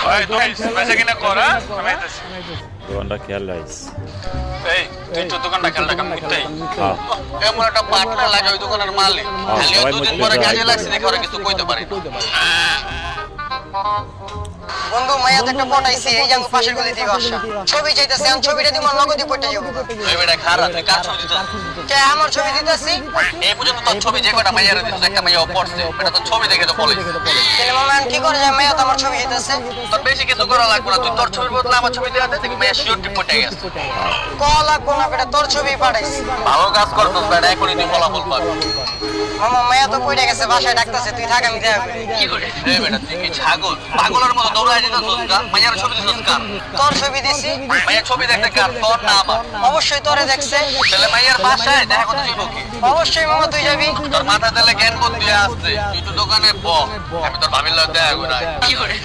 ভাই তুই বেঁচে কিনা করা আমি আইতাছি। দোকানটা খেয়াল রাখিস। এই তুই তো দোকানটা খেয়াল রাখার মুহূর্তেই হ্যাঁ এমন একটা পার্টনার লাগে ওই দোকানের মালিক খালি ওই সবাই দুদিন মধ্যে পরে তো কাজে আইবো। লাগছে দেখে ওরা কিছু কইতে পারে না। বন্ধু মাইয়া তো একটা পটাইছি এই যে পাশের গলিতে বাসা ছবি চাইতেছে আমি ছবিটা দিই আমার নগদই পড়তে যাবো এই বেটা খারাপ তুই কাজ ছবি দিতে কে আমার ছবি দিতেছি এই পর্যন্ত তোর ছবি যে কটা মাইয়ারে দিছিস একটা মাইয়া পড়ছে এটা তোর ছবি দেখে তো বলে তাহলে মামা আমি কি করে যাই মাইয়া তো আমার ছবি দিতেছে তোর বেশি কিছু করা লাগবে না তুই তোর ছবির বদলে আমার ছবি দেওয়া দেখবি মাইয়া শিওর টিপ পড়ে গেছে। কলা কোন বেটা তোর ছবি পাঠাইছি ভালো কাজ করছিস বেটা এখনই তুই ফলাফল পাবি। মামা মাইয়া তো পড়ে গেছে বাসায় ডাকতেছে তুই থাক আমি দেখা করি কি করে এই বেটা তুই কি ছাগল পাগলের মতো দৌড়ায় যেতেছিস কার মাইয়ার ছবি দিছিস কার তোর ছবি দিছি মাইয়ার ছবি দেখতে কার তোর না আমার অবশ্যই তোরে দেখছে তাহলে মাইয়ার বাসায় দেখা করতে যাবো কি অবশ্যই মামা তুই যাবি তোর মাথা তেলে জ্ঞান বুদ্ধি আসছে তুই তো দোকানে ব আমি তোর ভাবির লগে দেখা করাই। কি করে